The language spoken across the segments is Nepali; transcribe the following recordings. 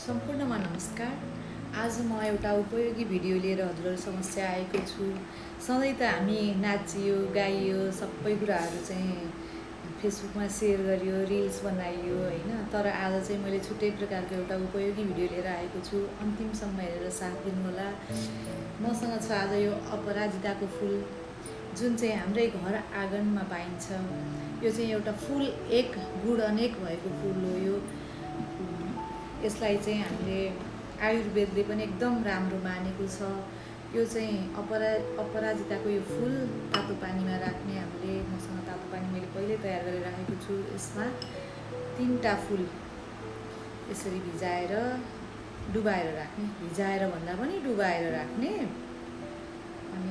सम्पूर्णमा नमस्कार। आज म एउटा उपयोगी भिडियो लिएर हजुरहरू समक्ष आएको छु। सधैँ त हामी नाचियो गाइयो सबै कुराहरू चाहिँ फेसबुकमा सेयर गरियो, रिल्स बनाइयो होइन। तर आज चाहिँ मैले छुट्टै प्रकारको एउटा उपयोगी भिडियो लिएर आएको छु। अन्तिमसम्म हेरेर साथ दिनुहोला। मसँग छ आज यो अपराजिताको फुल, जुन चाहिँ हाम्रै घर आँगनमा पाइन्छ। यो चाहिँ एउटा फुल एक गुण अनेक भएको फुल हो। यसलाई चाहिँ हामीले आयुर्वेदले पनि एकदम राम्रो मानेको छ। यो चाहिँ अपराजिताको यो फुल तातो पानीमा राख्ने, हामीले मसँग तातो पानी मैले पहिल्यै तयार गरेर राखेको छु। यसमा 3टा फुल यसरी भिजाएर डुबाएर राख्ने, भिजाएर भन्दा पनि डुबाएर राख्ने। अनि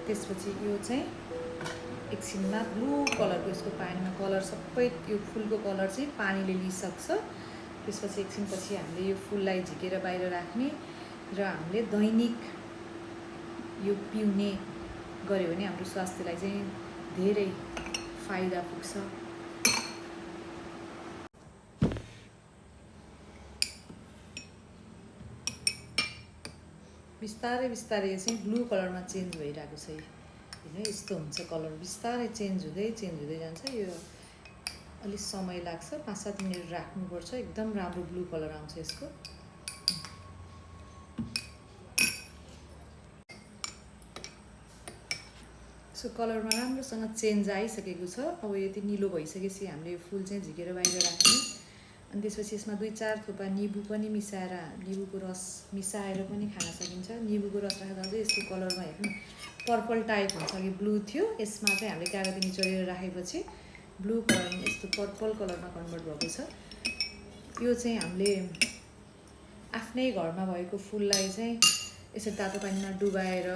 त्यसपछि यो चाहिँ एकछिनमा ब्लू कलरको यसको पानीमा कलर सबै यो फुलको कलर चाहिँ पानीले लिइसक्छ। त्यसपछि एकछिनपछि हामीले यो फुललाई झिकेर बाहिर राख्ने र हामीले दैनिक यो पिउने गऱ्यो भने हाम्रो स्वास्थ्यलाई चाहिँ धेरै फाइदा पुग्छ। बिस्तारै बिस्तारै यो चाहिँ ब्लू कलरमा चेन्ज भइरहेको छ होइन। यस्तो हुन्छ कलर, बिस्तारै चेन्ज हुँदै जान्छ। यो अलिक समय लाग्छ, 5-7 मिनट राख्नुपर्छ। एकदम राम्रो ब्लू कलर आउँछ यसको। यसको कलरमा राम्रोसँग चेन्ज आइसकेको छ। अब यति निलो भइसकेपछि हामीले यो फुल चाहिँ झिकेर बाहिर राख्ने। अनि त्यसपछि यसमा 2-4 थोपा निबु पनि मिसाएर, निबुको रस मिसाएर पनि खान सकिन्छ। निबुको रस राख्दा चाहिँ यसको कलरमा हेर्नु पर्पल टाइप हुन्छ, कि ब्लू थियो। यसमा चाहिँ हामीले कागती निचोरेर राखेपछि ब्लू कलरमा यस्तो पर्पल कलरमा कन्भर्ट भएको छ। यो चाहिँ हामीले आफ्नै घरमा भएको फुललाई चाहिँ यसरी तातो पानीमा डुबाएर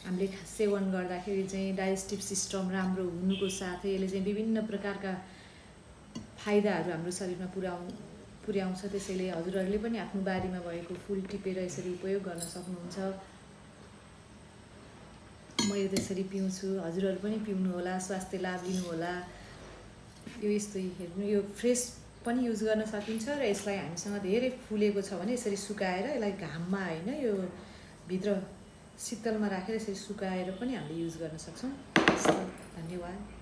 हामीले सेवन गर्दाखेरि चाहिँ डाइजेस्टिभ सिस्टम राम्रो हुनुको साथै यसले चाहिँ विभिन्न प्रकारका फाइदाहरू हाम्रो शरीरमा पुर्याउँछ। त्यसैले हजुरहरूले पनि आफ्नो बारीमा भएको फुल टिपेर यसरी उपयोग गर्न सक्नुहुन्छ। मैले त्यसरी पिउँछु, हजुरहरू पनि पिउनुहोला, स्वास्थ्य लाभ लिनुहोला। यो यस्तो हेर्नु, यो फ्रेस पनि युज गर्न सकिन्छ र यसलाई हामीसँग धेरै फुलेको छ भने यसरी सुकाएर यसलाई घाममा होइन, यो भित्र शीतलमा राखेर यसरी सुकाएर पनि हामीले युज गर्न सक्छौँ। धन्यवाद।